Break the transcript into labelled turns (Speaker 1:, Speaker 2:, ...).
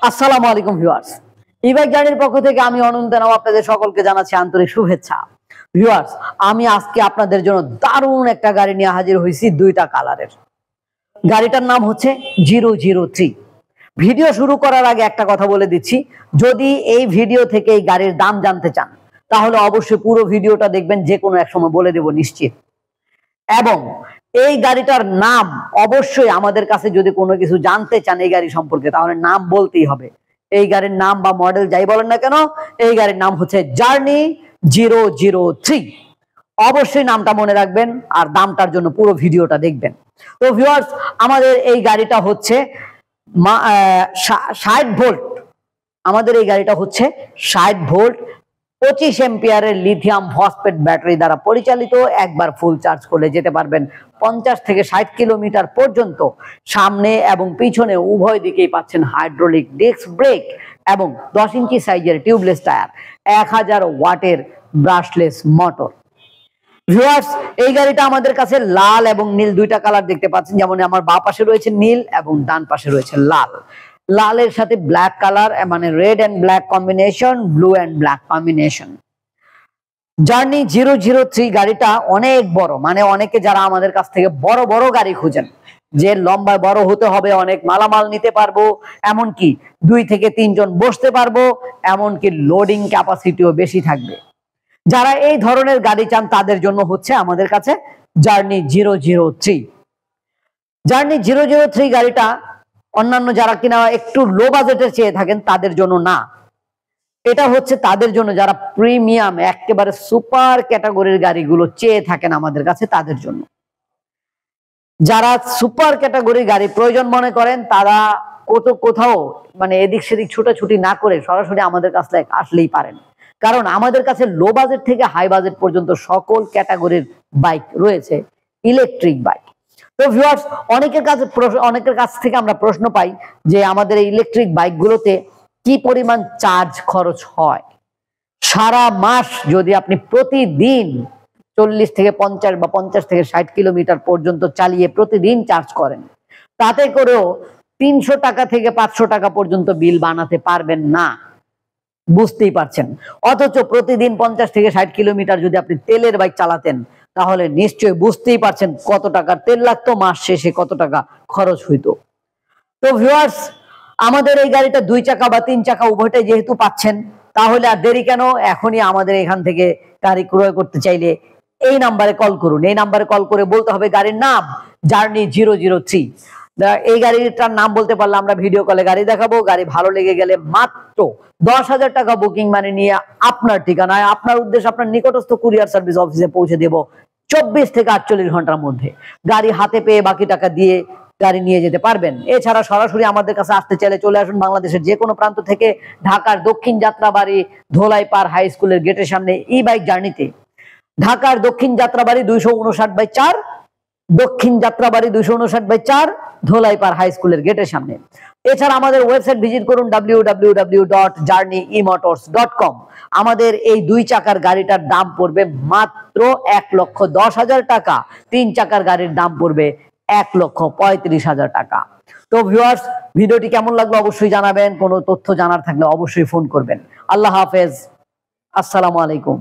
Speaker 1: আসসালামু আলাইকুম viewers, e-bike জার্নির পক্ষ থেকে আমি অনন্ত নাম আপনাদের সকলকে জানাচ্ছি আন্তরিক শুভেচ্ছা। ভিউয়ার্স, আমি আজকে আপনাদের জন্য দারুণ একটা গাড়ি নিয়ে হাজির হয়েছি, দুইটা কালারের। গাড়িটার নাম হচ্ছে 003। ভিডিও শুরু করার আগে একটা কথা বলে দিচ্ছি, যদি এই ভিডিও থেকে এই গাড়ির দাম জানতে চান তাহলে অবশ্যই পুরো ভিডিওটা দেখবেন, যে কোনো এক সময় বলে দেব নিশ্চিত। এবং এই গাড়িটার নাম অবশ্যই আমাদের কাছে যদি কোনো কিছু জানতে চান এই গাড়ি সম্পর্কে, তাহলে নাম বলতেই হবে। এই গাড়ির নাম বা মডেল যাই বলেন না কেন, এই গাড়ির নাম হচ্ছে জার্নি 003। অবশ্যই নামটা মনে রাখবেন আর দামটার জন্য পুরো ভিডিওটা দেখবেন। তো ভিউয়ার্স, আমাদের এই গাড়িটা হচ্ছে 60 ভোল্ট। আমাদের এই গাড়িটা হচ্ছে 60 ভোল্ট 25 এম্পিয়ারের লিথিয়াম ফসফেট ব্যাটারি দ্বারা পরিচালিত। একবার ফুল চার্জ করলে যেতে পারবেন 50 থেকে 60 কিলোমিটার পর্যন্ত। সামনে এবং পিছনে উভয় দিকেই পাচ্ছেন হাইড্রোলিক ডিস্ক ব্রেক এবং 10 ইঞ্চি সাইজের টিউবলেস টায়ার, 1000 ওয়াটের ব্রাশলেস মোটর। ভিউয়ার্স, এই গাড়িটা আমাদের কাছে লাল এবং নীল দুইটা কালার দেখতে পাচ্ছেন, যেমন আমার বাঁ পাশে রয়েছে নীল এবং ডান পাশে রয়েছে লাল। লালের সাথে ব্ল্যাক কালার, মানে red and black combination, blue and black combination. Journey 003 গাড়িটা অনেক বড়, মানে অনেকে যারা আমাদের কাছ থেকে বড় বড় গাড়ি খুঁজেন, যে লম্বায় বড় হতে হবে, অনেক মালামাল নিতে পারবো, এমনকি 2 থেকে 3 জন বসতে পারবো, এমনকি লোডিং ক্যাপাসিটিও বেশি থাকবে, যারা এই ধরনের গাড়ি চান তাদের জন্য হচ্ছে আমাদের কাছে জার্নি 003। জার্নি 003 গাড়িটা অন্যান্য যারা কিনা একটু লো বাজেটের চেয়ে থাকেন তাদের জন্য না, এটা হচ্ছে তাদের জন্য যারা প্রিমিয়াম একেবারে সুপার ক্যাটাগরির গাড়িগুলো চেয়ে থাকেন আমাদের কাছে, তাদের জন্য। যারা সুপার ক্যাটাগরির গাড়ি প্রয়োজন মনে করেন তারা কোথাও মানে এদিক সেদিক ছুটাছুটি না করে সরাসরি আমাদের কাছে আসলেই পারেন, কারণ আমাদের কাছে লো বাজেট থেকে হাই বাজেট পর্যন্ত সকল ক্যাটাগরির বাইক রয়েছে, ইলেকট্রিক বাইক। তো ভিউয়ার্স, অনেকের কাছ থেকে আমরা প্রশ্ন পাই যে আমাদের এই ইলেকট্রিক বাইকগুলোতে কি পরিমাণ চার্জ খরচ হয়। সারা মাস যদি আপনি প্রতিদিন 40 থেকে 50 বা 50 থেকে 60 কিলোমিটার পর্যন্ত চালিয়ে প্রতিদিন চার্জ করেন, তাতে করেও 300 টাকা থেকে 500 টাকা পর্যন্ত বিল বানাতে পারবেন না, বুঝতেই পারছেন। অথচ প্রতিদিন 50 থেকে 60 কিলোমিটার যদি আপনি তেলের বাইক চালাতেন তাহলে নিশ্চয়ই বুঝতেই পারছেন কত টাকার তেল লাগতো, মাস শেষে কত টাকা খরচ হইতো। তো ভিউয়ার্স, আমাদের এই গাড়িটা 2 চাকা বা 3 চাকা উভয়টাই যেহেতু পাচ্ছেন, তাহলে আর দেরি কেন, এখনই আমাদের এখান থেকে গাড়ি ক্রয় করতে চাইলে এই নাম্বারে কল করুন। এই নাম্বারে কল করে বলতে হবে গাড়ির নাম জার্নি 003। এই গাড়িটার নাম বলতে পারলে আমরা ভিডিও কলে গাড়ি দেখাবো। গাড়ি ভালো লেগে গেলে মাত্র 10,000 টাকা বুকিং মানি নিয়ে আপনার ঠিকানায়, আপনার উদ্দেশ্যে, আপনার নিকটস্থ কুরিয়ার সার্ভিস অফিসে পৌঁছে দেব 24 থেকে 48 ঘন্টার মধ্যে। গাড়ি হাতে পেয়ে বাকি টাকা দিয়ে গাড়ি নিয়ে যেতে পারবেন। এছাড়া সরাসরি আমাদের কাছে আসতে চাইলে চলে আসুন বাংলাদেশের যে কোনো প্রান্ত থেকে, ঢাকার দক্ষিণ যাত্রাবাড়ি ধোলাইপাড় হাই স্কুলের গেটের সামনে ই-বাইক জার্নিতে। ঢাকার দক্ষিণ যাত্রাবাড়ি 259/4, দক্ষিণ যাত্রাবাড়ি 259/4, ধোলাইপাড় হাই স্কুলের গেটের সামনে। এছাড়া আমাদের ওয়েবসাইট ভিজিট করুন www.journeymotors.com। আমাদের এই 2 চাকার গাড়িটার দাম পড়বে মাত্র 1,10,000 টাকা, 3 চাকার গাড়ির দাম পড়বে 1,35,000 টাকা। তো ভিউয়ার্স, ভিডিওটি কেমন লাগলো অবশ্যই জানাবেন। কোনো তথ্য জানার থাকলে অবশ্যই ফোন করবেন। আল্লাহ হাফেজ, আসসালামু আলাইকুম।